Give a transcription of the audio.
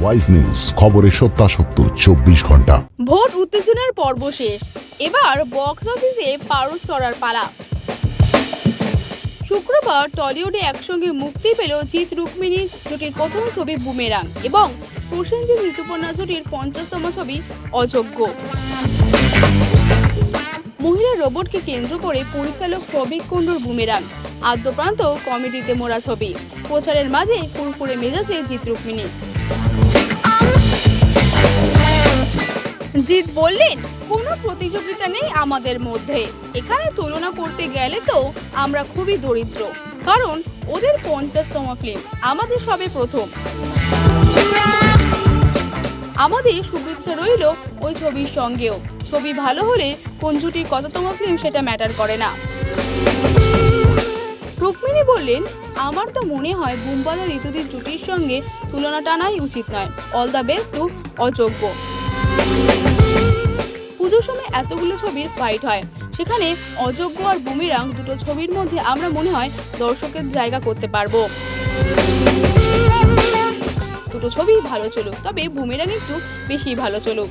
Wise news, খবরের সত্যাসত্য 24 ঘন্টা। ভোট উত্তেজনার পর্ব শেষ, এবার বক্স অফিসে পারদ চড়ার পালা। শুক্রবার টলিউডে একসঙ্গে মুক্তি পেল জিৎ রুক্মিণী জুটির প্রথম ছবি বুমেরাং এবং প্রসেনজিৎ ঋতুপর্ণা জুটির 50তম ছবি অযোগ্য। মহিলা রোবটকে কেন্দ্র করে পরিচালক সৌভিক কুণ্ডুর বুমেরাং আদ্যপ্রান্ত কমেডিতে মোড়া ছবি। প্রচারের মাঝে ফুরফুরে মেজাজে জিৎ রুক্মিণী। জিৎ বললেন, কোনো প্রতিযোগিতা নেই আমাদের মধ্যে, এখানে তুলনা করতে গেলে তো আমরা খুবই দরিদ্র, কারণ ওদের 50তম ফিল্ম, আমাদের সবে প্রথম। আমাদের শুভেচ্ছা রইল ওই ছবির সঙ্গেও। ছবি ভালো হলে কোন জুটির কততম ফিল্ম সেটা ম্যাটার করে না। রুক্মিণী বললেন, আমার তো মনে হয় বুমবালা ঋতুদির জুটির সঙ্গে তুলনা টানাই উচিত নয়। অল দ্য বেস্ট টু অযোগ্য। পুজোর সময় এতগুলো ছবির ফাইট হয়, সেখানে অযোগ্য আর বুমেরাং দুটো ছবির মধ্যে আমরা মনে হয় দর্শকের জায়গা করতে পারবো। দুটো ছবি ভালো চলুক, তবে বুমেরাং একটু বেশি ভালো চলুক।